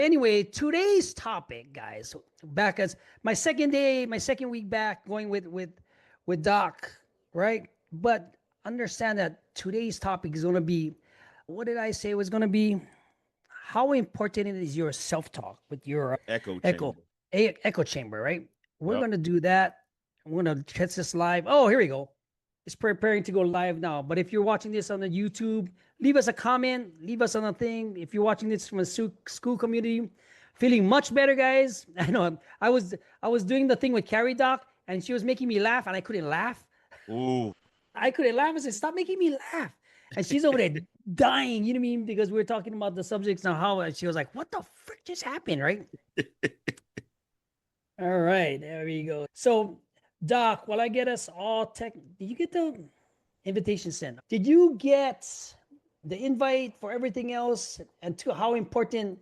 Anyway, today's topic, guys, back as my second day, my second week back, going with Doc, right? But understand that today's topic is going to be, what did I say it was going to be? How important it is your self-talk with your Echo echo chamber. echo chamber, right? We're Yep. going to do that. We're going to test this live. Oh, here we go. It's preparing to go live now. But if you're watching this on the YouTube, leave us a comment, leave us on a thing. If you're watching this from a school community, feeling much better, guys. I know I was doing the thing with Carrie Doc, and she was making me laugh, and I couldn't laugh. Ooh. I couldn't laugh. I said, "Stop making me laugh." And she's over there dying. You know what I mean? Because we were talking about the subjects and how, and she was like, "What the frick just happened?" Right? All right, there we go. So, Doc, while I get us all tech, did you get the invitation sent? Did you get the invite for everything else, and to how important,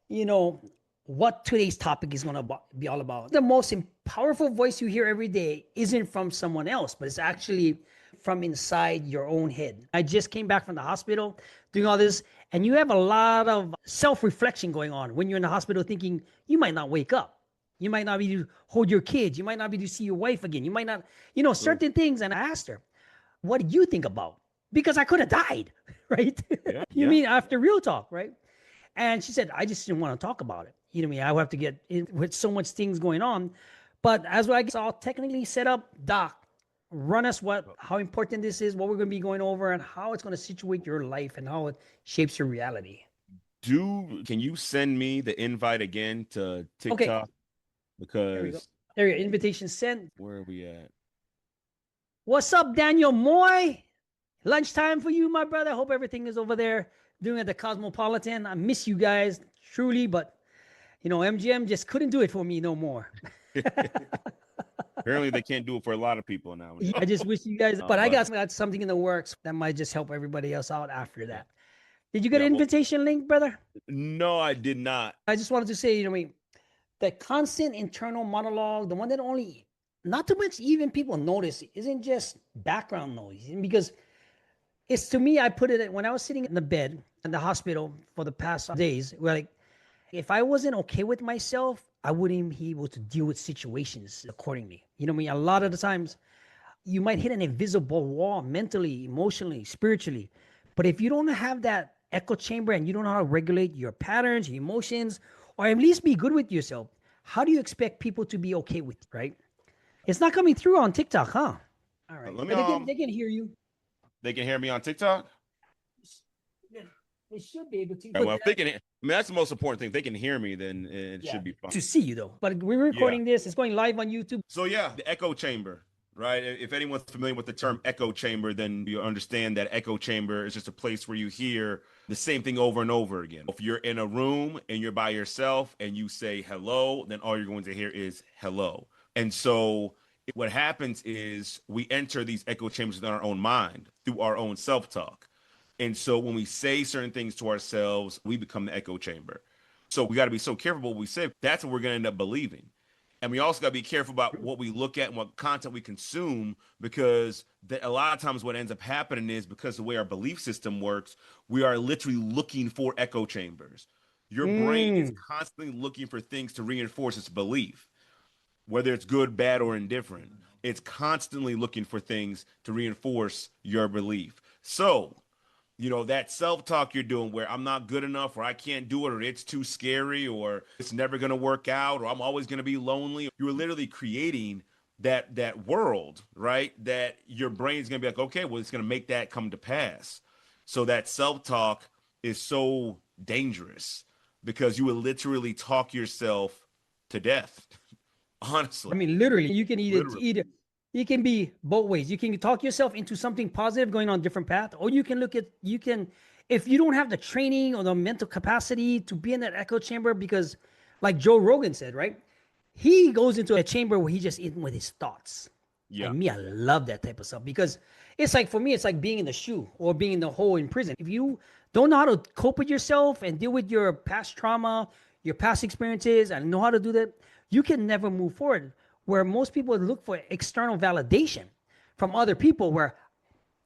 you know, what today's topic is going to be all about? The most powerful voice you hear every day isn't from someone else, but it's actually from inside your own head. I just came back from the hospital doing all this, and you have a lot of self-reflection going on when you're in the hospital, thinking you might not wake up. You might not be to hold your kids. You might not be to see your wife again. You might not, True. certain things. And I asked her, what do you think about? Because I could have died, right? Yeah. You Yeah. mean after real talk, right? And she said, I just didn't want to talk about it. You know what I mean? I would have to get in with so much things going on. But as I guess all technically set up, Doc, run us how important this is, what we're going to be going over, and how it's going to situate your life and how it shapes your reality. Can you send me the invite again to Okay, TikTok? there we go. Because There you go. Invitation sent. where are we at? What's up, Daniel Moy? Lunchtime for you, my brother. Hope everything is over there doing at the Cosmopolitan. I miss you guys truly, but MGM just couldn't do it for me no more. Apparently they can't do it for a lot of people I nowadays. just wish you guys, but I But got something in the works that might just help everybody else out after yeah. that. Did you get Yeah. an Well, invitation link, brother? no, I did not. I just wanted to say, the constant internal monologue, the one that only, not too much even people notice, isn't just background noise. Because it's, to me, I put it when I was sitting in the bed in the hospital for the past days, where like, if I wasn't okay with myself, I wouldn't be able to deal with situations accordingly. You know what I mean? A lot of the times you might hit an invisible wall mentally, emotionally, spiritually. But if you don't have that echo chamber and you don't know how to regulate your patterns, your emotions, or at least be good with yourself, how do you expect people to be okay with you, right? It's not coming through on TikTok, huh? All right. Let me But they can hear you. they can hear me on TikTok. They should be able to. All right, But well, if they can, I mean, that's the most important thing. If they can hear me, then it yeah, should be fine. to see you though. But we're Yeah. recording this. It's going live on YouTube. So yeah, the echo chamber, right? If anyone's familiar with the term echo chamber, then you understand that echo chamber is just a place where you hear the same thing over and over again. If you're in a room and you're by yourself and you say hello, then all you're going to hear is hello. And so what happens is we enter these echo chambers in our own mind through our own self-talk. And so when we say certain things to ourselves, we become the echo chamber. So we got to be so careful what we say. That's what we're going to end up believing. And we also got to be careful about what we look at and what content we consume, because a lot of times what ends up happening is, because the way our belief system works, we are literally looking for echo chambers. Your brain is Mm. constantly looking for things to reinforce its belief, whether it's good, bad, or indifferent. It's constantly looking for things to reinforce your belief. So, that self-talk you're doing where I'm not good enough, or I can't do it, or it's too scary, or it's never going to work out, or I'm always going to be lonely. You're literally creating that world, right? That your brain's going to be like, okay, well, it's going to make that come to pass. So that self-talk is so dangerous because you will literally talk yourself to death. I Honestly, mean, literally, you can literally. it can be both ways. You can talk yourself into something positive going on a different path, or you can, if you don't have the training or the mental capacity to be in that echo chamber, because like Joe Rogan said, right? He goes into a chamber where he just in with his thoughts. Yeah. And me, I love that type of stuff because it's like, for me, it's like being in the shoe or being in the hole in prison. If you don't know how to cope with yourself and deal with your past trauma, your past experiences, and know how to do that, you can never move forward. Where most people look for external validation from other people, where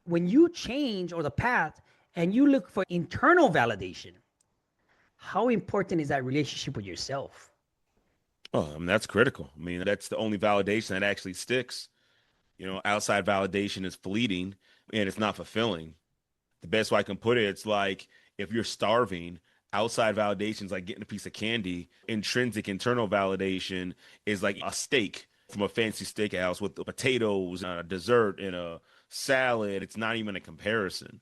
when you change or the path and you look for internal validation, how important is that relationship with yourself? Oh, I mean, that's critical. I mean, that's the only validation that actually sticks. Outside validation is fleeting and it's not fulfilling. The best way I can put it, it's like if you're starving, outside validation is like getting a piece of candy. Intrinsic internal validation is like a steak from a fancy steakhouse with the potatoes, and a dessert, and a salad. It's not even a comparison.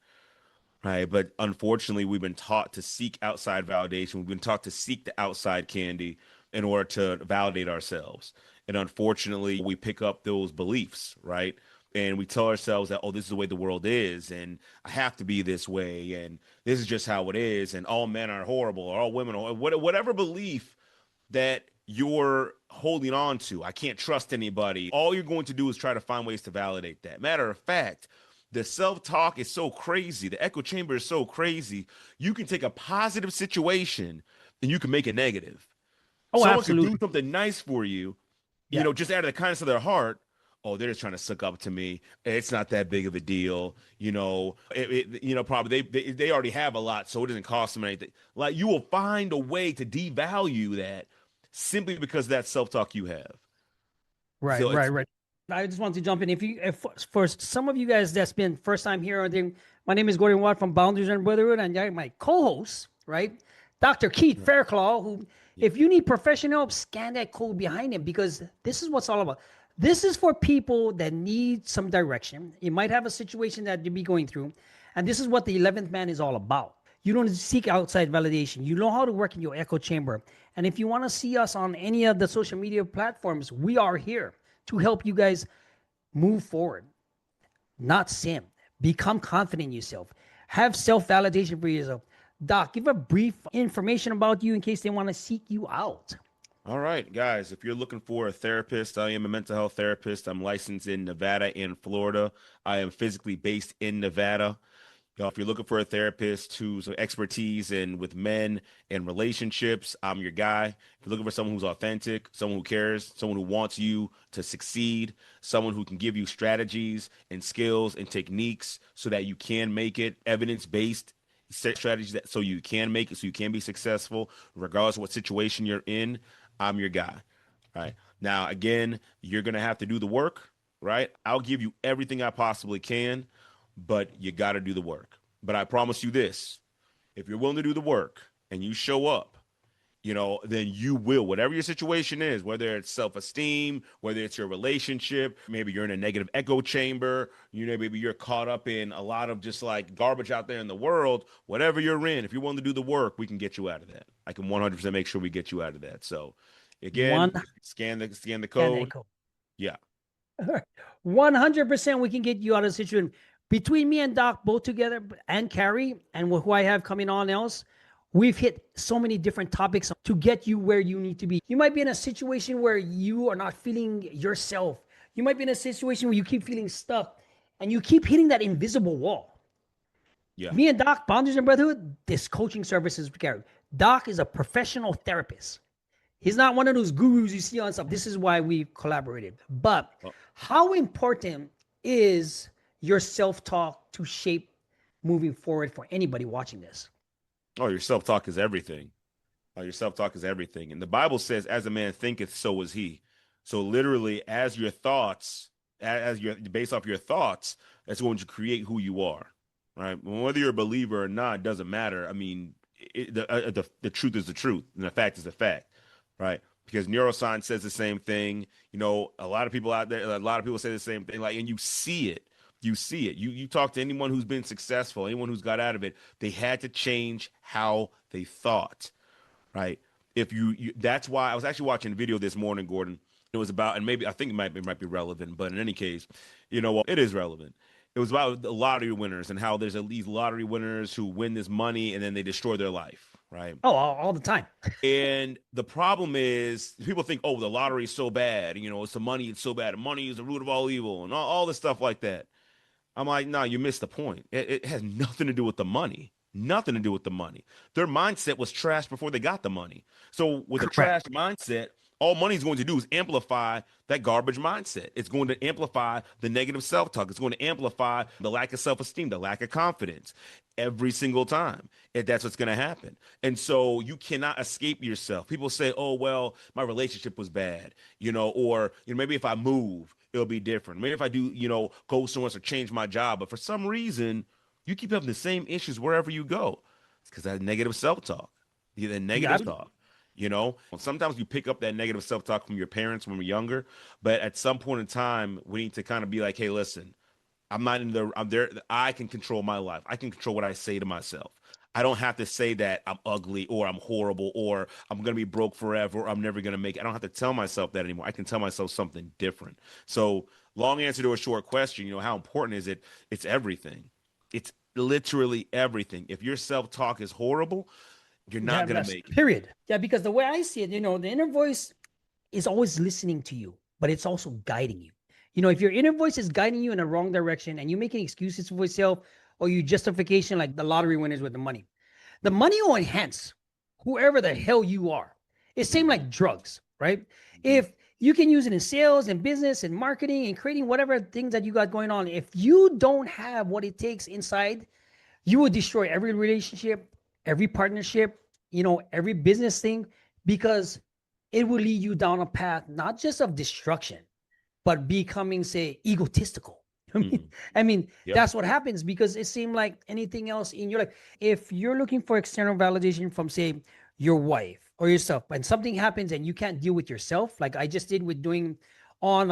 Right. But unfortunately, we've been taught to seek outside validation. We've been taught to seek the outside candy in order to validate ourselves. And unfortunately, we pick up those beliefs, right? And we tell ourselves that, oh, this is the way the world is, and I have to be this way, and this is just how it is, and all men are horrible, or all women are whatever belief that you're holding on to. I can't trust anybody. All you're going to do is try to find ways to validate that. Matter of fact, the self-talk is so crazy. The echo chamber is so crazy. You can take a positive situation and you can make it negative. Oh, Someone could do absolutely. something nice for you, Yeah. just out of the kindness of their heart. Oh, they're just trying to suck up to me. It's not that big of a deal. Probably they already have a lot, so it doesn't cost them anything. Like, you will find a way to devalue that simply because of that self-talk you have. Right, So right, it's right. I just want to jump in. If for some of you guys that's been first time here, my name is Gordon Watt from Boundaries and Brotherhood, and my co-host, right, Dr. Keith Fairclough. Who, Yeah. if you need professional help, scan that code behind him because this is what's all about. This is for people that need some direction. You might have a situation that you be going through, and this is what the 11th man is all about. You don't seek outside validation. You know how to work in your echo chamber. And if you want to see us on any of the social media platforms, we are here to help you guys move forward, not sin. Become confident in yourself. Have self validation for yourself. Doc, give a brief information about you in case they want to seek you out. All right, guys, if you're looking for a therapist, I am a mental health therapist. I'm licensed in Nevada and Florida. I am physically based in Nevada. If you're looking for a therapist who's expertise in with men and relationships, I'm your guy. If you're looking for someone who's authentic, someone who cares, someone who wants you to succeed, someone who can give you strategies and skills and techniques so that you can make it, evidence-based strategies that so you can make it, so you can be successful, regardless of what situation you're in, I'm your guy. Right. Now, again, you're gonna have to do the work, right? I'll give you everything I possibly can, but you got to do the work. But I promise you this, if you're willing to do the work and you show up, then you will, whatever your situation is, whether it's self-esteem, whether it's your relationship, maybe you're in a negative echo chamber, maybe you're caught up in a lot of just like garbage out there in the world, whatever you're in, if you're willing to do the work, we can get you out of that. I can 100% make sure we get you out of that. So again, One scan the and code. echo. Yeah. 100% we can get you out of the situation. Between me and Doc, both together, and Carrie, and who I have coming on else, we've hit so many different topics to get you where you need to be. You might be in a situation where you are not feeling yourself. You might be in a situation where you keep feeling stuck and you keep hitting that invisible wall. Yeah. Me and Doc, Boundaries and Brotherhood, this coaching services we carry. Doc is a professional therapist. He's not one of those gurus you see on stuff. This is why we collaborated. But Oh, how important is your self talk to shape moving forward for anybody watching this? oh, your self-talk is everything. Your self-talk is everything. And the Bible says, as a man thinketh, so is he. So literally, as your thoughts, as your based off your thoughts, that's going to create who you are. Right. Whether you're a believer or not, doesn't matter. I mean, the truth is the truth, and the fact is the fact. Right. Because neuroscience says the same thing. A lot of people out there, a lot of people say the same thing. Like, and you see it. You see it. You talk to anyone who's been successful, anyone who's got out of it, they had to change how they thought, right? If that's why I was actually watching a video this morning, Gordon. It was about, and maybe I think it might be relevant, but in any case, what it is relevant. It was about the lottery winners and how there's these lottery winners who win this money and then they destroy their life, right? Oh, all the time. And the problem is people think, oh, the lottery is so bad, it's the money, it's so bad. Money is the root of all evil and all this stuff like that. I'm like, no, you missed the point. It has nothing to do with the money. Nothing to do with the money. Their mindset was trash before they got the money. So with a Correct. trash mindset, All money is going to do is amplify that garbage mindset. It's going to amplify the negative self-talk. It's going to amplify the lack of self-esteem, the lack of confidence every single time. If that's what's going to happen. And so you cannot escape yourself. People say, oh, well, my relationship was bad, or, maybe if I move, it'll be different. Maybe if I do, go somewhere or change my job. But for some reason, you keep having the same issues wherever you go. It's because that negative self-talk, the Yeah, negative talk. Sometimes you pick up that negative self-talk from your parents when we're younger, but at some point in time, we need to kind of be like, hey, listen, I'm there. I can control my life. I can control what I say to myself. I don't have to say that I'm ugly or I'm horrible or I'm going to be broke forever or I'm never going to make it. I don't have to tell myself that anymore. I can tell myself something different. So, long answer to a short question, how important is it? It's everything. It's literally everything. If your self-talk is horrible, you're not going to that's make it. period. Yeah, because the way I see it, the inner voice is always listening to you, but it's also guiding you. If your inner voice is guiding you in the wrong direction and you making excuses for yourself or you justification like the lottery winners with the money will enhance whoever the hell you are. It's same like drugs, right? If you can use it in sales and business and marketing and creating whatever things that you got going on, if you don't have what it takes inside, you will destroy every relationship, every partnership, every business thing, because it will lead you down a path not just of destruction, but becoming, say, egotistical. Mhm. I mean, Yep. that's what happens because it seemed like anything else in your life. If you're looking for external validation from, say, your wife or yourself, and something happens and you can't deal with yourself, like I just did with doing on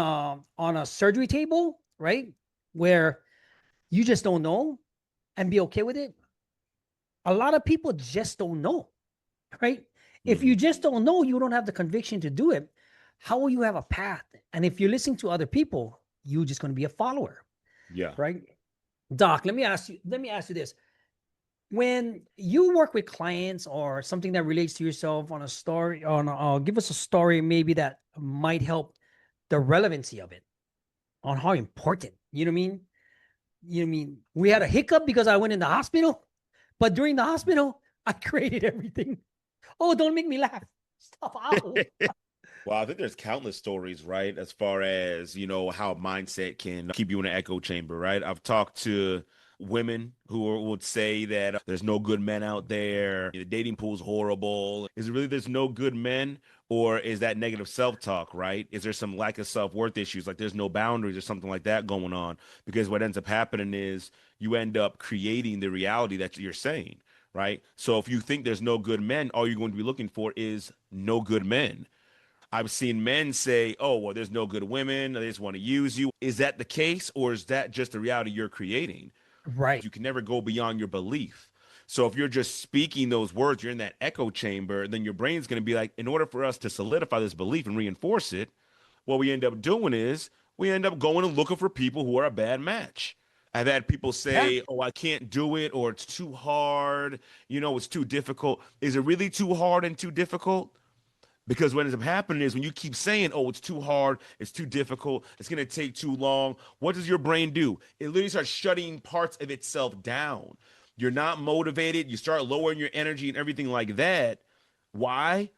a surgery table, right? Where you just don't know and be okay with it. A lot of people just don't know, right? If you Mhm. just don't know, you don't have the conviction to do it. How will you have a path? And if you're listening to other people, you're just going to be a follower, Yeah. right? Doc, let me ask you this. When you work with clients or something that relates to yourself on a story, give us a story maybe that might help the relevancy of it on how important, you know what I mean? We had a hiccup because I went in the hospital, but during the hospital, I created everything. Oh, don't make me laugh. Stop. Ow. Well, I think there's countless stories, right? As far as, how mindset can keep you in an echo chamber, right? I've talked to women would say that there's no good men out there. The dating pool's horrible. Is it really there's no good men? Or is that negative self-talk, right? Is there some lack of self-worth issues? Like there's no boundaries or something like that going on? Because what ends up happening is you end up creating the reality that you're saying, right? So if you think there's no good men, all you're going to be looking for is no good men. I've seen men say, oh, well, there's no good women. They just want to use you. Is that the case? Or is that just the reality you're creating? Right. You can never go beyond your belief. So if you're just speaking those words, you're in that echo chamber, then your brain's going to be like, in order for us to solidify this belief and reinforce it, what we end up doing is we end up going and looking for people who are a bad match. I've had people Yeah. say, oh, I can't do it, or it's too hard, it's too difficult. Is it really too hard and too difficult? Because what ends up happening is when you keep saying, oh, it's too hard, it's too difficult, it's going to take too long, what does your brain do? It literally starts shutting parts of itself down. You're not motivated. You start lowering your energy and everything like that. Why?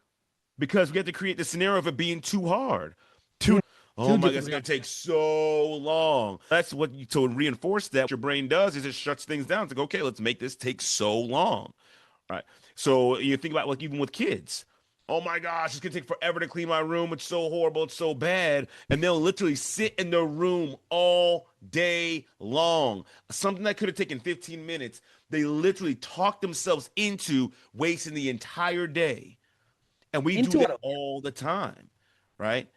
Because we have to create the scenario of it being too hard. Mm, Oh too my God, it's difficult. going to take so long. That's what to reinforce that, what your brain does is it shuts things down. It's like, okay, let's make this take so long. Right. So you think about like even with kids. Oh my gosh, it's gonna take forever to clean my room. It's so horrible. It's so bad. And they'll literally sit in their room all day long. Something that could have taken 15 minutes, they literally talk themselves into wasting the entire day. And we do Into that it. all the time, right?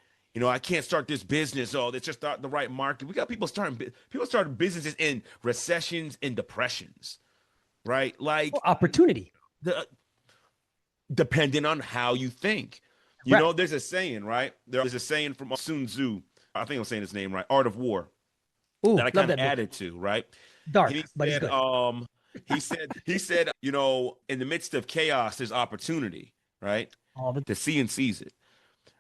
I can't start this business. Oh, it's just not the right market. We got people starting businesses in recessions and depressions, right? Oh, Like opportunity. the depending on how you think. Right. There's a saying, right? There's a saying from Sun Tzu. I think I'm saying his name right. Art of War that Oh, I love kind of that book. added to, right? And Dark, but it's good. he said, in the midst of chaos, there's opportunity, right? All the To see and seize it.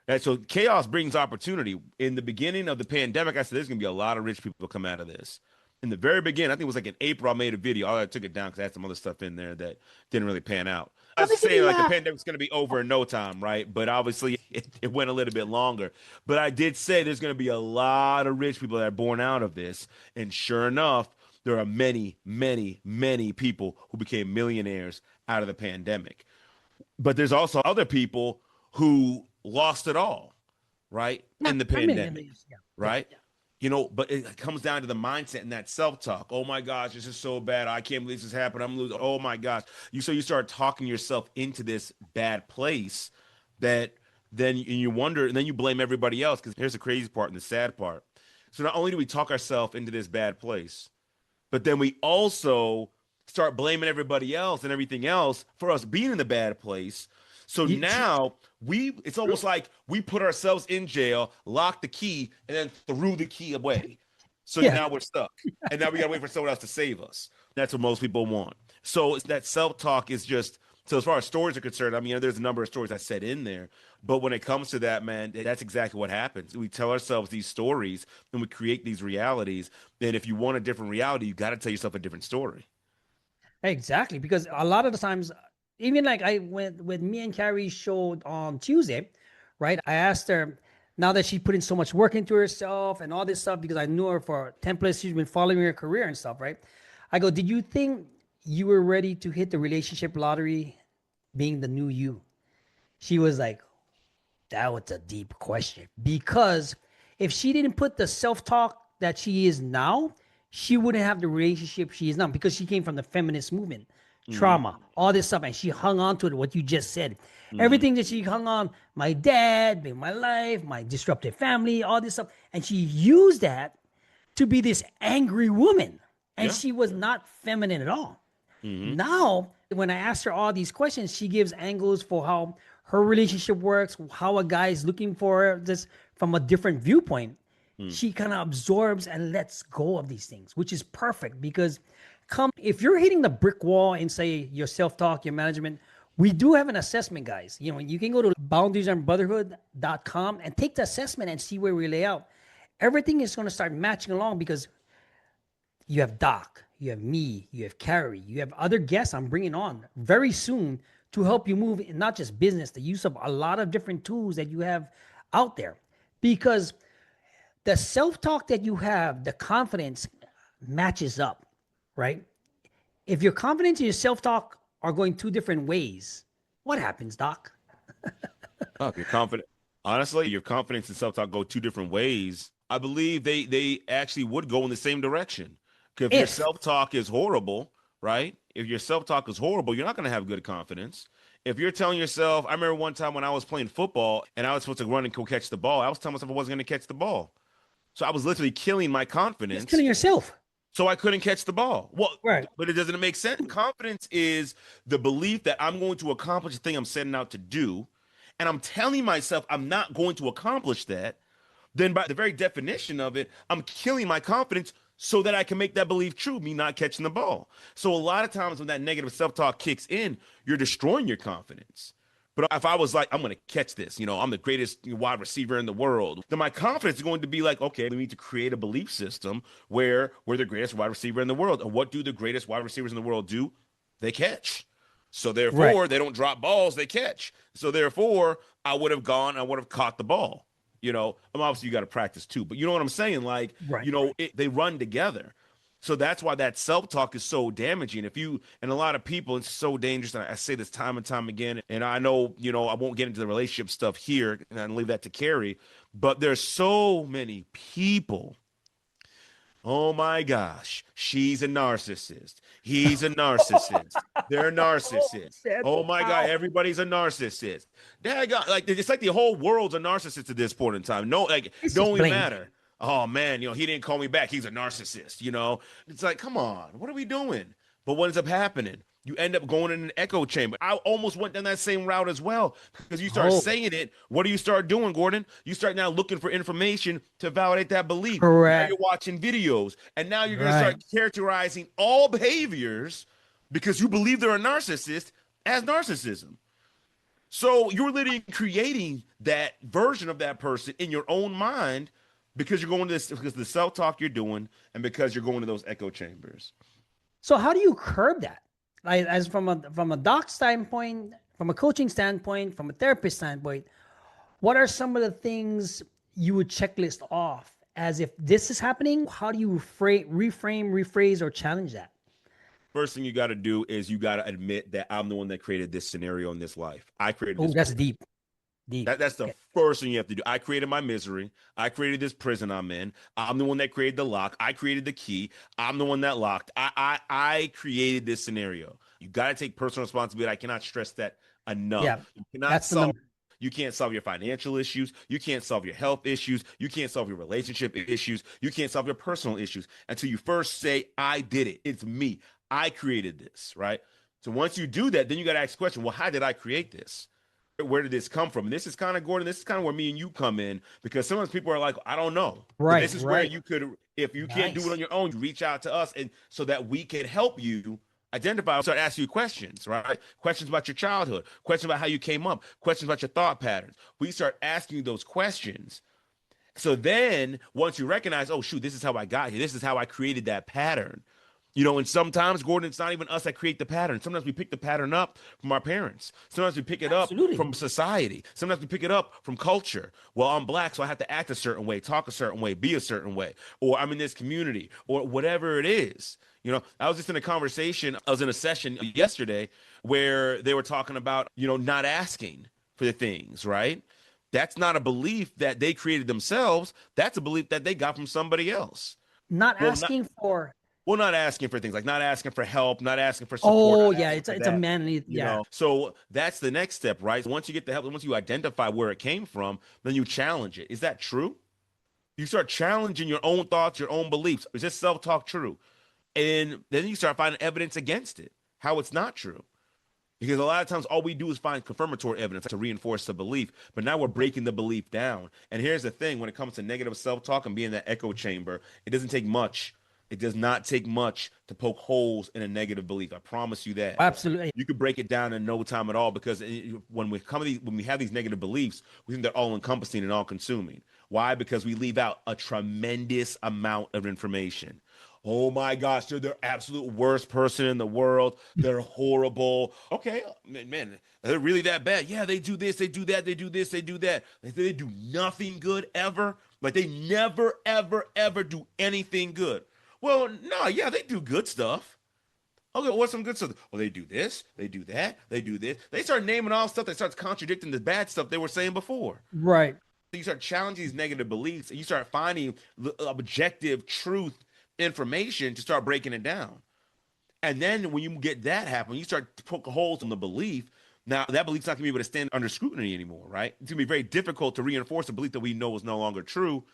And so chaos brings opportunity. In the beginning of the pandemic, I said there's gonna be a lot of rich people come out of this. In the very beginning, I think it was like in April, I made a video. I took it down because I had some other stuff in there that didn't really pan out. I Stop was making saying me like the laugh. pandemic's going to be over in no time, right? But obviously it went a little bit longer. But I did say there's going to be a lot of rich people that are born out of this. And sure enough, there are many, many, many people who became millionaires out of the pandemic. But there's also other people who lost it all, right? In the Not million. pandemic, Yeah, yeah, right? yeah. But it comes down to the mindset and that self-talk. Oh my gosh, this is so bad. I can't believe this happened. I'm losing. Oh my gosh. You start talking yourself into this bad place that then you wonder, and then you blame everybody else. Because here's the crazy part and the sad part. So not only do we talk ourselves into this bad place, but then we also start blaming everybody else and everything else for us being in the bad place. So now it's almost like we put ourselves in jail, locked the key, and then threw the key away. So Yeah. now we're stuck. And now we gotta wait for someone else to save us. That's what most people want. So it's that self-talk is just so as far as stories are concerned, I mean, there's a number of stories I said in there, but when it comes to that, man, that's exactly what happens. We tell ourselves these stories and we create these realities. And if you want a different reality, you got to tell yourself a different story. Exactly, because a lot of the times, even like I went with me and Carrie's show on Tuesday, right? I asked her now that she put in so much work into herself and all this stuff because I knew her for 10 plus years, been following her career and stuff, right? I go, did you think you were ready to hit the relationship lottery being the new you? She was like, that was a deep question because if she didn't put the self talk that she is now, she wouldn't have the relationship she is now because she came from the feminist movement, Hmm. trauma, all this stuff, and she hung on to it. What you just said, Hmm. everything that she hung on, my dad, my life, my disrupted family, all this stuff, and she used that to be this angry woman, and Yeah. she was not feminine at all. Hmm. Now, when I ask her all these questions, she gives angles for how her relationship works, how a guy is looking for her, just from a different viewpoint. She kind of absorbs and lets go of these things, which is perfect because come if you're hitting the brick wall in say your self-talk, your management, we do have an assessment, guys. You can go to boundariesandbrotherhood.com and take the assessment and see where we lay out. Everything is going to start matching along because you have Doc, you have me, you have Carrie, you have other guests I'm bringing on very soon to help you move in not just business, the use of a lot of different tools that you have out there. Because the self talk that you have, the confidence matches up, right? If your confidence and your self talk are going two different ways, what happens, Doc? Oh, if you're confident, honestly, your confidence and self-talk go two different ways. I believe they actually would go in the same direction. Because if your If, self-talk is horrible, right? If your self-talk is horrible, you're not going to have good confidence. If you're telling yourself, I remember one time when I was playing football and I was supposed to run and go catch the ball, I was telling myself I wasn't going to catch the ball. So I was literally killing my just confidence killing yourself. so I couldn't catch the ball. Well, Right. but it doesn't make sense. Confidence is the belief that I'm going to accomplish the thing I'm setting out to do, and I'm telling myself I'm not going to accomplish that. Then, by the very definition of it, I'm killing my confidence so that I can make that belief true, me not catching the ball. So, a lot of times when that negative self talk kicks in, you're destroying your confidence. But if I was like, I'm going to catch this, I'm the greatest wide receiver in the world, then my confidence is going to be like, okay, we need to create a belief system where we're the greatest wide receiver in the world. And what do the greatest wide receivers in the world do? They catch. So Right. therefore, they don't drop balls, they catch. So therefore, I would have caught the ball. Obviously you got to practice too, but you know what I'm saying? Like, Right. they run together. So that's why that self-talk is so damaging. And a lot of people, it's so dangerous. And I say this time and time again. And I know, I won't get into the relationship stuff here and I leave that to Carrie, but there's so many people. Oh my gosh, she's a narcissist. He's a narcissist. They're narcissists. Oh my God, everybody's a narcissist. Like it's like the whole world's a narcissist at this point in time. No, like It's don't just even blame matter. game. Oh man, he didn't call me back. He's a narcissist. It's like, come on, what are we doing? But what ends up happening? You end up going in an echo chamber. I almost went down that same route as well because you start Oh, saying it. What do you start doing, Gordon? You start now looking for information to validate that belief. Now you're correct. watching videos, and now you're going to Right. start characterizing all behaviors because you believe they're a narcissist as narcissism. So you're literally creating that version of that person in your own mind because you're going to this because of the self talk you're doing and because you're going to those echo chambers. So how do you curb that? like as from a doc standpoint, from a coaching standpoint, from a therapist standpoint, what are some of the things you would checklist off as if this is happening? How do you reframe, rephrase, or challenge that? First thing you got to do is you got to admit that I'm the one that created this scenario in this life. I created Oh, this that's prison. deep, deep. That's the Okay. first thing you have to do. I created my misery. I created this prison I'm in. I'm the one that created the lock. I created the key. I'm the one that locked. I created this scenario. You got to take personal responsibility. I cannot stress that enough. Yeah, You cannot that's the solve number. you can't solve your financial issues. You can't solve your health issues. You can't solve your relationship issues. You can't solve your personal issues until you first say, I did it. It's me. I created this, right? So once you do that, then you got to ask the question, well, how did I create this? Where did this come from? And this is kind of, Gordon, this is kind of where me and you come in, because sometimes people are like, I don't know. But Right, this is where right. you could, if you can't do it Nice. on your own, you reach out to us, and so that we can help you identify, start asking you questions, right? Questions about your childhood, questions about how you came up, questions about your thought patterns. We start asking you those questions. So then once you recognize, oh shoot, this is how I got here. This is how I created that pattern. And sometimes, Gordon, it's not even us that create the pattern. Sometimes we pick the pattern up from our parents. Sometimes we pick it up Absolutely. from society. Sometimes we pick it up from culture. Well, I'm black, so I have to act a certain way, talk a certain way, be a certain way, or I'm in this community, or whatever it is. I was just in a conversation, I was in a session yesterday where they were talking about, not asking for the things, right? That's not a belief that they created themselves. That's a belief that they got from somebody else. Not Well, not asking for. well, not asking for things, like not asking for help, not asking for support, Oh not yeah, asking for it's a that. manly. Yeah, So that's the next step, right? Once you get the help, once you identify where it came from, then you challenge it. Is that true? You start challenging your own thoughts, your own beliefs. Is this self-talk true? And then you start finding evidence against it, how it's not true. Because a lot of times all we do is find confirmatory evidence to reinforce the belief, but now we're breaking the belief down. And here's the thing: when it comes to negative self-talk and being in that echo chamber, it doesn't take much. It does not take much to poke holes in a negative belief. I promise you that. absolutely. You could break it down in no time at all, because when we have these negative beliefs, we think they're all encompassing and all consuming. Why? Because we leave out a tremendous amount of information. Oh my gosh, they're the absolute worst person in the world. They're horrible. Okay, man, they're really that bad. Yeah, they do this, they do that, they do this, they do that. They do nothing good ever. Like they never, ever, ever do anything good. Well, no, yeah, they do good stuff. Okay, what's some good stuff? Well, they do this, they do that, they do this. They start naming all stuff that starts contradicting the bad stuff they were saying before. Right. You start challenging these negative beliefs, and you start finding objective truth information to start breaking it down. And then when you get that happen, you start to poke holes in the belief. Now that belief's not gonna be able to stand under scrutiny anymore, right? It's gonna be very difficult to reinforce a belief that we know is no longer true.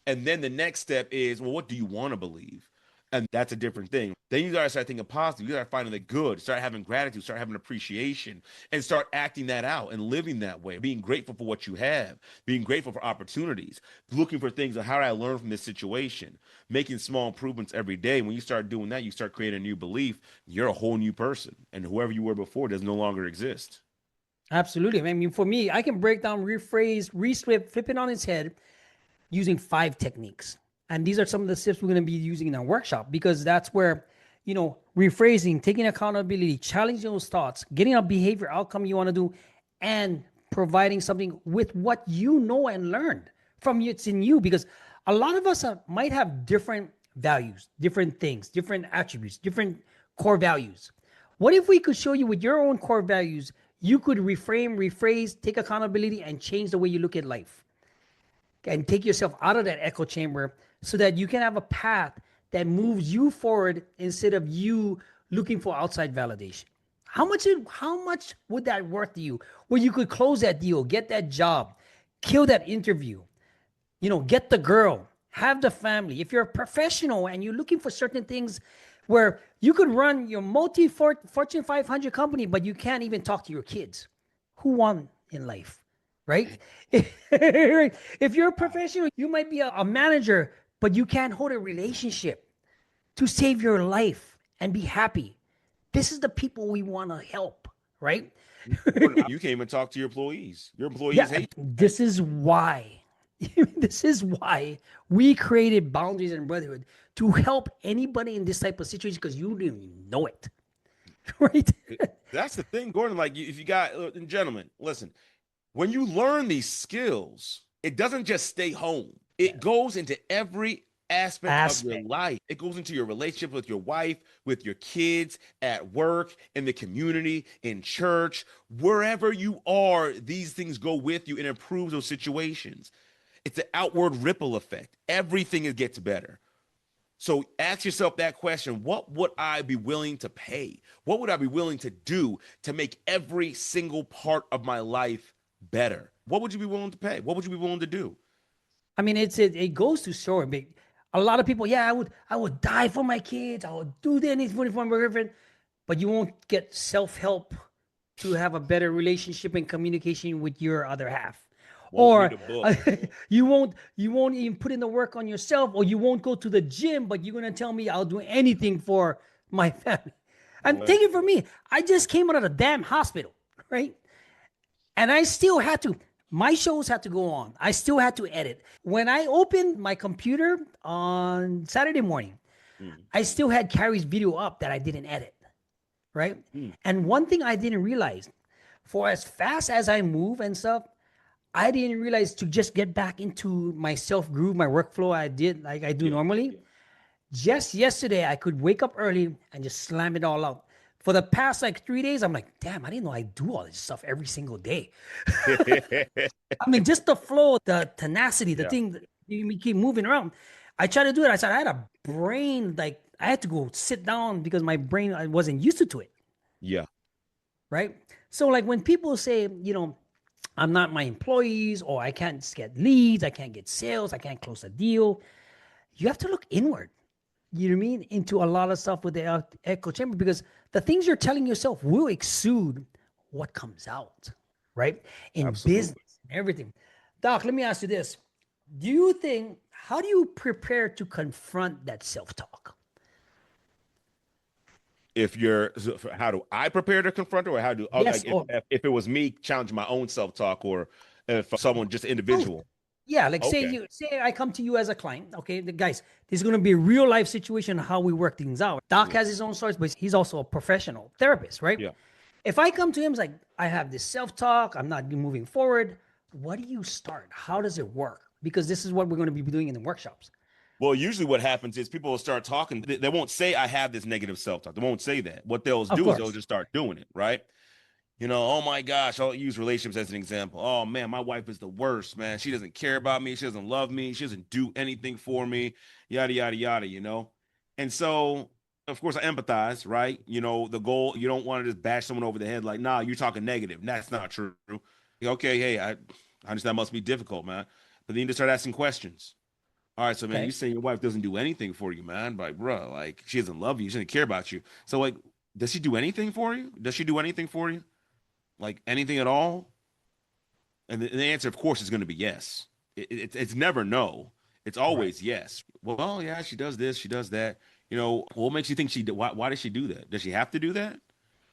And then the next step is, well, what do you want to believe? And that's a different thing. Then you gotta start thinking positive. You gotta find the good, start having gratitude, start having appreciation, and start acting that out and living that way, being grateful for what you have, being grateful for opportunities, looking for things of how did I learn from this situation, making small improvements every day. When you start doing that, you start creating a new belief. You're a whole new person, and whoever you were before does no longer exist. Absolutely. I mean, for me, I can break down, rephrase, flip it on its head using 5 techniques. And these are some of the tips we're going to be using in our workshop, because that's where, rephrasing, taking accountability, challenging those thoughts, getting a behavior outcome you want to do, and providing something with what you know and learned from you. It's in you, because a lot of us might have different values, different things, different attributes, different core values. What if we could show you with your own core values, you could reframe, rephrase, take accountability, and change the way you look at life? And take yourself out of that echo chamber so that you can have a path that moves you forward instead of you looking for outside validation. How much would that worth to you? Where you could close that deal, get that job, kill that interview, get the girl, have the family. If you're a professional and you're looking for certain things where you could run your multi Fortune 500 company, but you can't even talk to your kids, who won in life, right? If you're a professional, you might be a manager, but you can't hold a relationship to save your life and be happy. This is the people we want to help, right? You can't even talk to your employees. Your Yeah, employees hate you, right? this is why. This is why we created boundaries and brotherhood to help anybody in this type of situation, because you didn't even know it. right? That's the thing, Gordon. Like, if you got, gentlemen, listen, when you learn these skills, it doesn't just stay home. It Yes. goes into every aspect of your Aspect. life. It goes into your relationship with your wife, with your kids, at work, in the community, in church, wherever you are, these things go with you and improve those situations. It's an outward ripple effect. Everything gets better. So ask yourself that question. What would I be willing to pay? What would I be willing to do to make every single part of my life better? What would you be willing to pay? What would you be willing to do? I mean, it goes to show. I mean, a lot of people, yeah, I would die for my kids. I would do anything for my girlfriend, but you won't get self help to have a better relationship and communication with your other half, Won't read or a book. you won't even put in the work on yourself, or you won't go to the gym, but you're gonna tell me I'll do anything for my family. And Boy. take it from me, I just came out of the damn hospital, right? And I still had to, my shows had to go on. I still had to edit. When I opened my computer on Saturday morning, Mm, I still had Carrie's video up that I didn't edit, right? mm, And one thing I didn't realize, for as fast as I move and stuff, I didn't realize to just get back into my self groove, my workflow I did like I do yeah, normally. Just yesterday, I could wake up early and just slam it all out. For the past like 3 days, I'm like, damn, I didn't know I do all this stuff every single day. yeah. I mean, just the flow, the tenacity, the Yeah, thing that you keep moving around. I tried to do it. I said I had a brain like I had to go sit down because my brain I wasn't used to it, yeah, right? So like when people say, I'm not my employees, or I can't get leads, I can't get sales, I can't close a deal, you have to look inward. You know what I mean? Into a lot of stuff with the echo chamber, because the things you're telling yourself will exude what comes out, right? In absolutely. business and everything. Doc, let me ask you this. Do you think, how do you prepare to confront that self talk? If you're, how do I prepare to confront it, or how do, Yes. like, if, Or, if it was me challenging my own self-talk, or if someone just both. individual? Yeah, like Okay. say I come to you as a client. Okay, guys, this is going to be a real life situation how we work things out. Doc Yeah. has his own stories, but he's also a professional therapist, right? Yeah. If I come to him, it's like, I have this self talk, I'm not moving forward. What do you start? How does it work? Because this is what we're going to be doing in the workshops. Well, usually what happens is people will start talking. They won't say, I have this negative self talk. They won't say that. What they'll Of do is they'll course. just start doing it, right? Oh my gosh, I'll use relationships as an example. Oh man, my wife is the worst, man. She doesn't care about me. She doesn't love me. She doesn't do anything for me, yada, yada, yada. And so, of course, I empathize, right? The goal, you don't want to just bash someone over the head like, nah, you're talking negative. That's not true. Okay, hey, I understand that must be difficult, man. But then you just start asking questions. All right, so man, you Okay. saying your wife doesn't do anything for you, man. Like, bro, like she doesn't love you, she doesn't care about you. So, like, does she do anything for you? Does she do anything for you? Like anything at all? And the answer, of course, is going to be yes. It's never no. It's Right. always yes. Well, yeah, she does this, she does that. What makes you think why does she do that? Does she have to do that?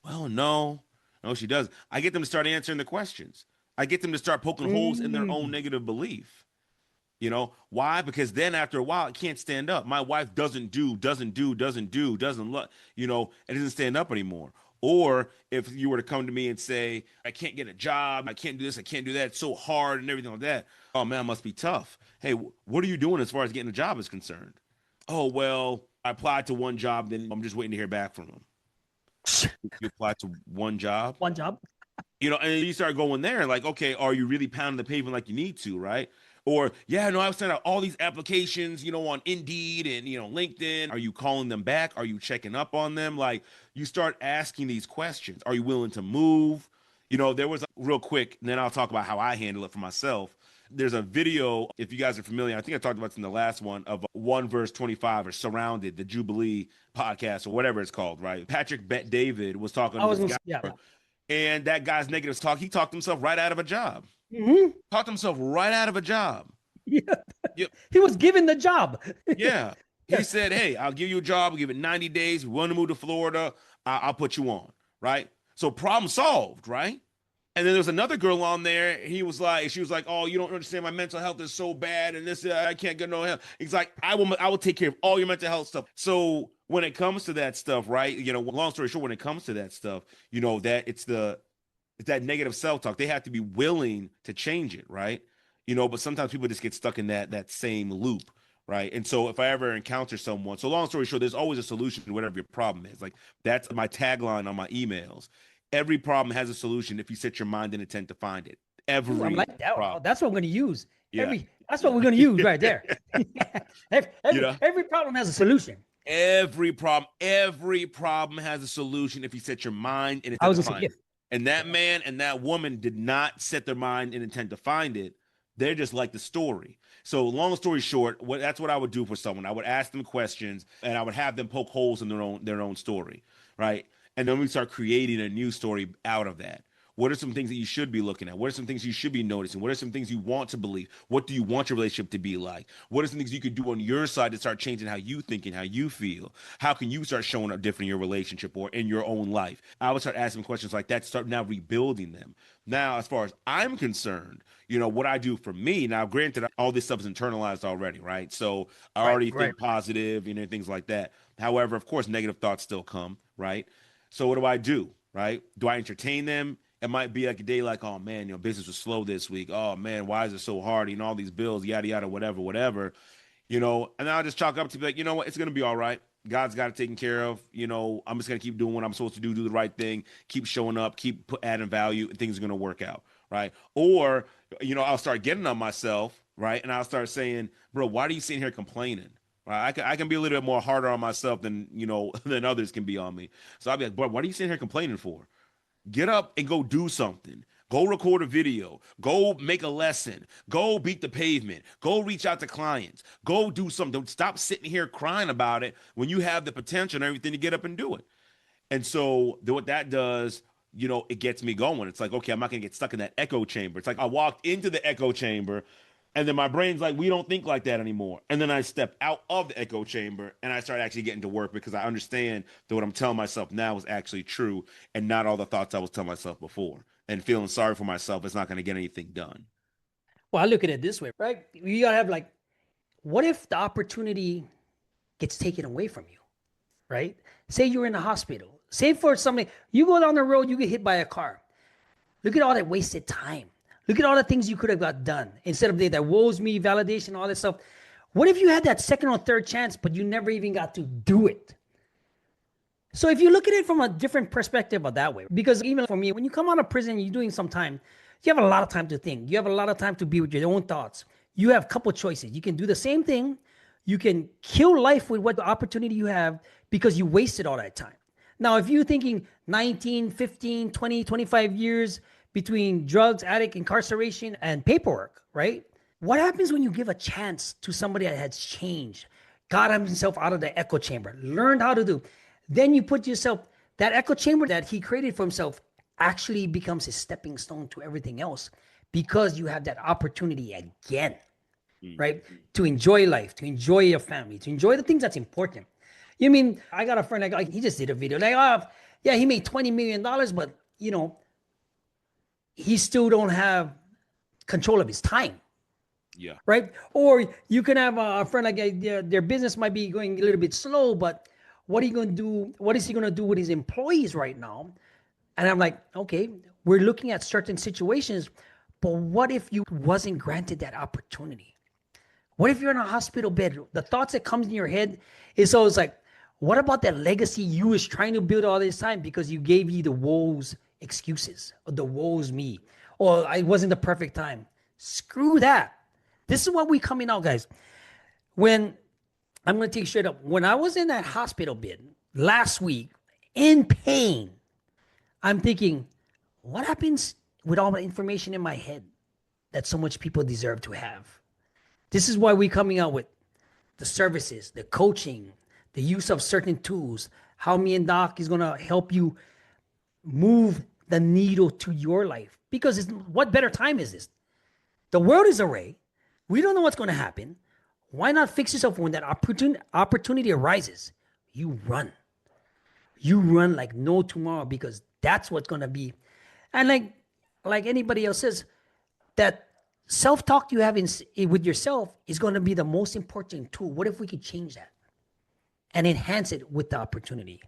Well, no. No, she does. I get them to start answering the questions. I get them to start poking holes in their own Mm, negative belief. Why? Because then after a while, it can't stand up. My wife doesn't love, it doesn't stand up anymore. Or if you were to come to me and say, I can't get a job, I can't do this, I can't do that, it's so hard and everything like that. Oh man, it must be tough. Hey, what are you doing as far as getting a job is concerned? Oh, well, I applied to one job, then I'm just waiting to hear back from them. You applied to one job? one job. And you start going there, like, okay, are you really pounding the pavement like you need to, right? Or, yeah, no, I've sent out all these applications, on Indeed and, LinkedIn. Are you calling them back? Are you checking up on them? Like, you start asking these questions. Are you willing to move? There was real quick, and then I'll talk about how I handle it for myself. There's a video, if you guys are familiar, I think I talked about this in the last one, of 1 verse 25 or Surrounded, the Jubilee podcast or whatever it's called, right? Patrick Bet David was talking I to was this gonna, guy, yeah. and that guy's negative talk, he talked himself right out of a job. Hmm. Talked himself right out of a job. Yeah. Yep. He was given the job. Yeah. He Yeah. said, hey, I'll give you a job. I'll give it 90 days. We want to move to Florida. I'll put you on. Right. So problem solved. Right. And then there's another girl on there. She was like, "Oh, you don't understand. My mental health is so bad, and this I can't get no help." He's like, I will take care of all your mental health stuff." So when it comes to that stuff, right? Long story short, when it comes to that stuff, that it's that negative self-talk. They have to be willing to change it, right? But sometimes people just get stuck in that same loop, right? And so if I ever encounter someone, so long story short, there's always a solution to whatever your problem is. Like that's my tagline on my emails. Every problem has a solution if you set your mind and intent to find it. Ooh, I'm Every like that. Oh, problem. that's what I'm going to use. Yeah. That's what we're going to use right there. every, You every, know, every problem has a solution. every problem has a solution if you set your mind and I intent was to going to say, find yeah. it. And that man and that woman did not set their mind and intent to find it. They're just like the story. So long story short, that's what I would do for someone. I would ask them questions and I would have them poke holes in their own story, right? And then we start creating a new story out of that. What are some things that you should be looking at? What are some things you should be noticing? What are some things you want to believe? What do you want your relationship to be like? What are some things you could do on your side to start changing how you think and how you feel? How can you start showing up different in your relationship or in your own life? I would start asking questions like that, start now rebuilding them. Now, as far as I'm concerned, what I do for me, now granted, all this stuff is internalized already, right? So I Right, already right. think positive, things like that. However, of course, negative thoughts still come, right? So what do? Right? Do I entertain them? It might be like a day like, oh man, business was slow this week. Oh man, why is it so hard? All these bills, yada yada, whatever, whatever. And I'll just chalk up to be like, you know what, it's gonna be all right. God's got it taken care of. I'm just gonna keep doing what I'm supposed to do the right thing, keep showing up, adding value, and things are gonna work out, right? Or, I'll start getting on myself, right? And I'll start saying, bro, why are you sitting here complaining? Right? I can be a little bit more harder on myself than than others can be on me. So I'll be like, bro, what are you sitting here complaining for? Get up and go do something. Go record a video. Go make a lesson. Go beat the pavement. Go reach out to clients. Go do something. Don't stop sitting here crying about it when you have the potential and everything to get up and do it. And so what that does, it gets me going. It's like, okay, I'm not going to get stuck in that echo chamber. It's like I walked into the echo chamber and then my brain's like, we don't think like that anymore. And then I step out of the echo chamber and I start actually getting to work because I understand that what I'm telling myself now is actually true and not all the thoughts I was telling myself before. And feeling sorry for myself is not going to get anything done. Well, I look at it this way, right? You got to have like, what if the opportunity gets taken away from you, right? Say you're in the hospital. Say for something, you go down the road, you get hit by a car. Look at all that wasted time. Look at all the things you could have got done instead of that woes me validation, all that stuff. What if you had that second or third chance, but you never even got to do it? So if you look at it from a different perspective of that way, because even for me, when you come out of prison, you're doing some time, you have a lot of time to think. You have a lot of time to be with your own thoughts. You have a couple choices. You can do the same thing. You can kill life with what the opportunity you have because you wasted all that time. Now, if you're thinking 19, 15, 20, 25 years between drugs, addict, incarceration, and paperwork, right? What happens when you give a chance to somebody that has changed, got himself out of the echo chamber, learned how to do? Then you put yourself, that echo chamber that he created for himself actually becomes a stepping stone to everything else because you have that opportunity again, right? To enjoy life, to enjoy your family, to enjoy the things that's important. You mean, I got a friend, like he just did a video, like, oh, yeah, he made $20 million, but, he still don't have control of his time. Yeah. Right. Or you can have a friend like their business might be going a little bit slow, but what are you going to do? What is he going to do with his employees right now? And I'm like, okay, we're looking at certain situations, but what if you wasn't granted that opportunity? What if you're in a hospital bed? The thoughts that comes in your head is always like, what about that legacy you was trying to build all this time because you gave you the woes excuses or the woes me or it wasn't the perfect time. Screw that. This is what we coming out, guys. When I'm going to take you straight up. When I was in that hospital bed last week in pain, I'm thinking, what happens with all the information in my head that so much people deserve to have? This is why we're coming out with the services, the coaching, the use of certain tools, how me and Doc is going to help you move the needle to your life. Because what better time is this? The world is array. We don't know what's going to happen. Why not fix yourself when that opportunity arises? You run. You run like no tomorrow because that's what's going to be. And like like anybody else says, that self-talk you have with yourself is going to be the most important tool. What if we could change that and enhance it with the opportunity?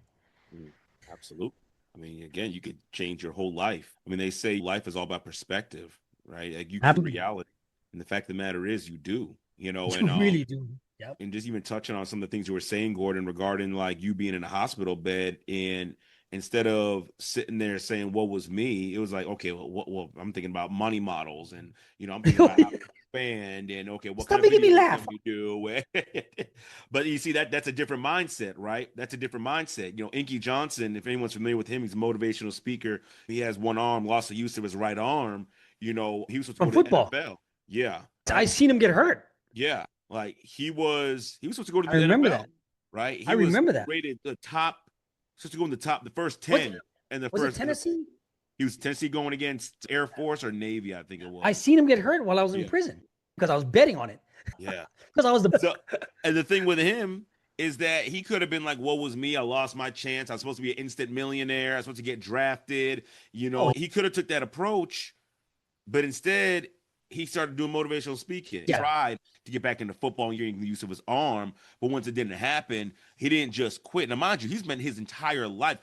Absolutely. I mean, again, you could change your whole life. I mean, they say life is all about perspective, right? Like you create reality. And the fact of the matter is you do, You really do. Yep. and just even touching on some of the things you were saying, Gordon, regarding like you being in a hospital bed, and instead of sitting there saying what was me, it was like, okay, well, I'm thinking about money models, and I'm thinking about how to expand, and okay, what Stop kind of making me videos laugh. can we do? But you see that's a different mindset, right? That's a different mindset. Inky Johnson, if anyone's familiar with him, he's a motivational speaker. He has one arm, lost the use of his right arm. He was supposed to From go to the football. NFL. Yeah, I right. seen him get hurt. Yeah, like he was supposed to go to I the remember NFL, that. right? I He was remember that. rated the top, supposed to go in the first What 10, and the was it? first Tennessee? he was Tennessee going against Air Force or Navy, I think it I was. seen him get hurt while I was in Yeah, prison because I was betting on it. yeah. Because I was the So, and the thing with him is that he could have been like, "What was me? I lost my chance. I was supposed to be an instant millionaire. I was supposed to get drafted." oh He could have took that approach, but instead, he started doing motivational speaking. He yeah. tried to get back into football and getting the use of his arm, but once it didn't happen, he didn't just quit. Now, mind you, he's spent his entire life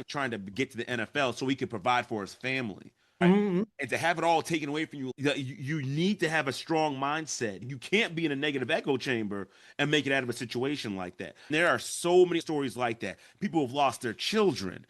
trying to get to the NFL so he could provide for his family. Right? Mm-hmm. And to have it all taken away from you, you need to have a strong mindset. You can't be in a negative echo chamber and make it out of a situation like that. There are so many stories like that. People have lost their children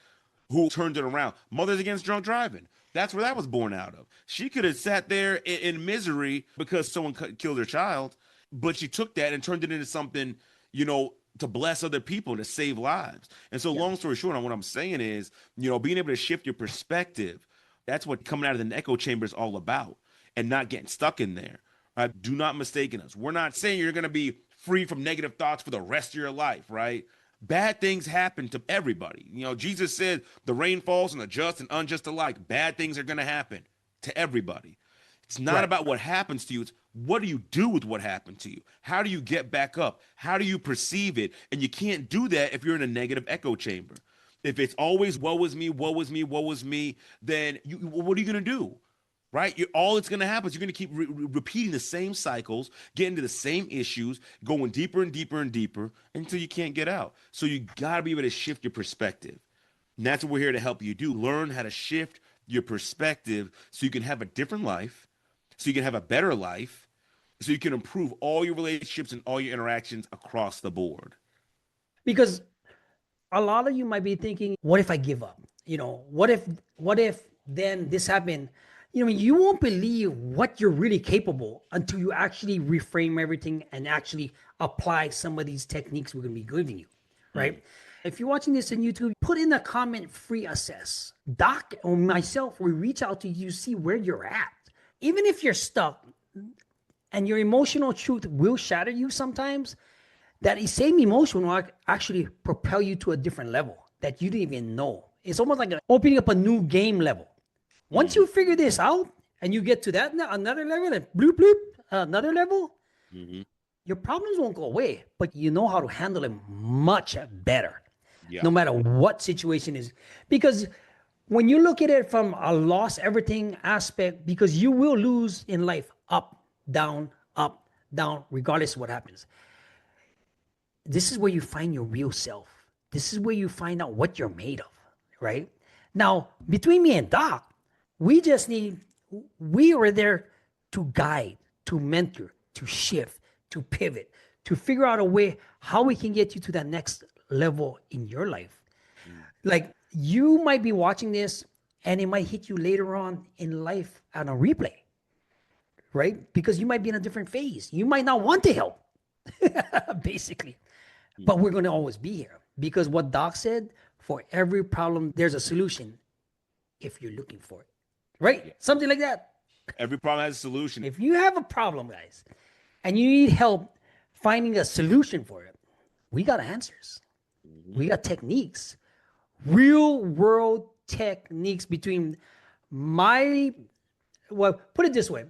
who turned it around. Mothers Against Drunk Driving. That's where that was born out of. She could have sat there in misery because someone killed her child, but she took that and turned it into something, to bless other people, to save lives. And so, Yeah. long story short, on what I'm saying is, being able to shift your perspective. That's what coming out of the echo chamber is all about, and not getting stuck in there. Right? Do not mistake us. We're not saying you're going to be free from negative thoughts for the rest of your life, right? Bad things happen to everybody. Jesus said the rain falls on the just and unjust alike. Bad things are going to happen to everybody. It's not Right. about what happens to you. It's what do you do with what happened to you? How do you get back up? How do you perceive it? And you can't do that if you're in a negative echo chamber. If it's always woe is me, woe is me, woe is me, then what are you going to do? Right? All that's going to happen is you're going to keep repeating the same cycles, getting to the same issues, going deeper and deeper and deeper until you can't get out. So you got to be able to shift your perspective. And that's what we're here to help you do. Learn how to shift your perspective so you can have a different life, so you can have a better life, so you can improve all your relationships and all your interactions across the board. Because a lot of you might be thinking, what if I give up? What if then this happened? You won't believe what you're really capable until you actually reframe everything and actually apply some of these techniques we're going to be giving you, right? Mm. If you're watching this on YouTube, put in the comment free assess. Doc or myself will reach out to you, see where you're at. Even if you're stuck and your emotional truth will shatter you sometimes, that same emotion will actually propel you to a different level that you didn't even know. It's almost like opening up a new game level. Once you figure this out and you get to that another level, and bloop bloop, another level, your problems won't go away, but you know how to handle them much better, no matter what situation is. Because when you look at it from a loss everything aspect, because you will lose in life up, down, regardless of what happens. This is where you find your real self. This is where you find out what you're made of, right? Now, between me and Doc, we are there to guide, to mentor, to shift, to pivot, to figure out a way how we can get you to that next level in your life. Like, you might be watching this and it might hit you later on in life on a replay, right? Because you might be in a different phase. You might not want to help, basically. But we're going to always be here because what Doc said, for every problem, there's a solution if you're looking for it, right? Yeah. Something like that. Every problem has a solution. If you have a problem, guys, and you need help finding a solution for it, we got answers. We got techniques, real world techniques between well, put it this way.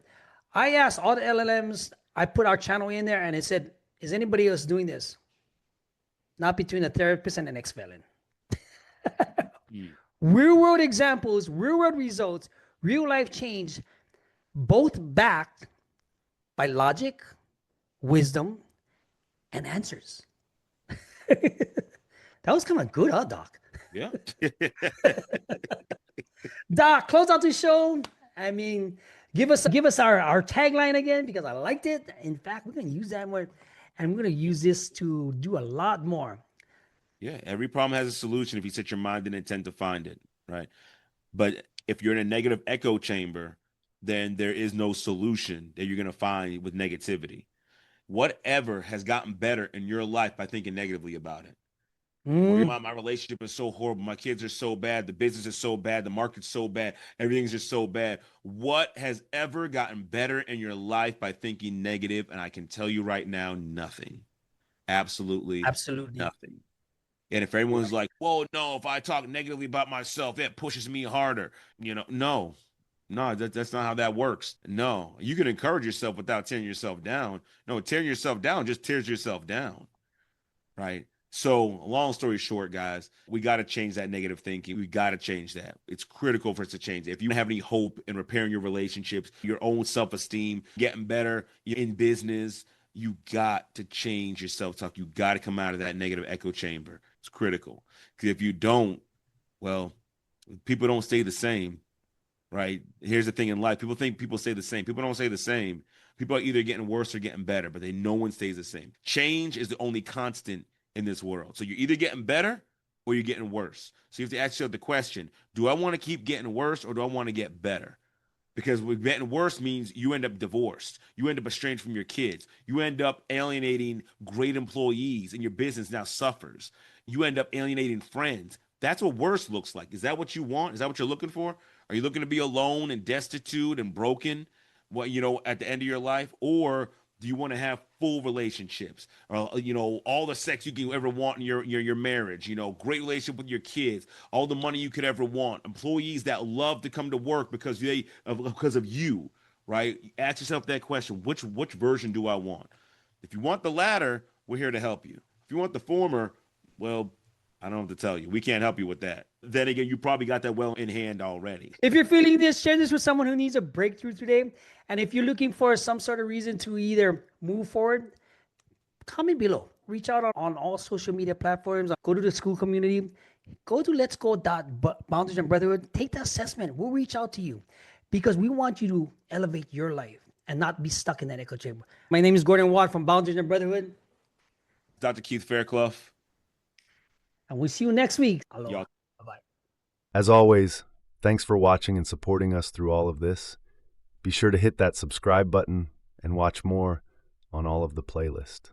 I asked all the LLMs, I put our channel in there and it said, is anybody else doing this? Not between a therapist and an ex-felon. Real world examples, real world results, Real life change, both backed by logic, wisdom, and answers. That was kind of good, huh, Doc? Yeah. Doc, close out the show. I mean, give us our tagline again because I liked it. In fact, we're gonna use that word, and we're gonna use this to do a lot more. Yeah. Every problem has a solution if you set your mind and intent to find it. Right. But if you're in a negative echo chamber, then there is no solution that you're going to find with negativity. Whatever has gotten better in your life by thinking negatively about it. Or Mm, my relationship is so horrible. My kids are so bad. The business is so bad. The market's so bad. Everything's just so bad. What has ever gotten better in your life by thinking negative? And I can tell you right now, nothing. Absolutely absolutely. nothing. And if everyone's like, "Whoa, no, if I talk negatively about myself, it pushes me harder," no, no, that's not how that works. No, you can encourage yourself without tearing yourself down. No, tearing yourself down just tears yourself down, right? So, long story short, guys, we got to change that negative thinking. We got to change that. It's critical for us to change. If you have any hope in repairing your relationships, your own self esteem, getting better in business, you got to change your self talk. You got to come out of that negative echo chamber. It's critical. Because if you don't, well, people don't stay the same, right? Here's the thing in life. People think people stay the same. People don't stay the same. People are either getting worse or getting better, but no one stays the same. Change is the only constant in this world. So you're either getting better or you're getting worse. So you have to ask yourself the question, do I want to keep getting worse or do I want to get better? Because with getting worse means you end up divorced. You end up estranged from your kids. You end up alienating great employees and your business now suffers. You end up alienating friends. That's what worse looks like. Is that what you want? Is that what you're looking for? Are you looking to be alone and destitute and broken, at the end of your life? Or do you want to have full relationships? All the sex you can ever want in your marriage, great relationship with your kids, all the money you could ever want, employees that love to come to work because of you, right? Ask yourself that question. Which version do I want? If you want the latter, we're here to help you. If you want the former, well, I don't have to tell you. We can't help you with that. Then again, you probably got that well in hand already. If you're feeling this, share this with someone who needs a breakthrough today. And if you're looking for some sort of reason to either move forward, comment below. Reach out on all social media platforms. Go to the school community. Go to Let's Go Boundaries and Brotherhood. Take the assessment. We'll reach out to you because we want you to elevate your life and not be stuck in that echo chamber. My name is Gordon Watt from Boundaries and Brotherhood, Dr. Keith Fairclough, and we'll see you next week. Aloha. y'all. Bye bye. As always, thanks for watching and supporting us through all of this. Be sure to hit that subscribe button and watch more on all of the playlist.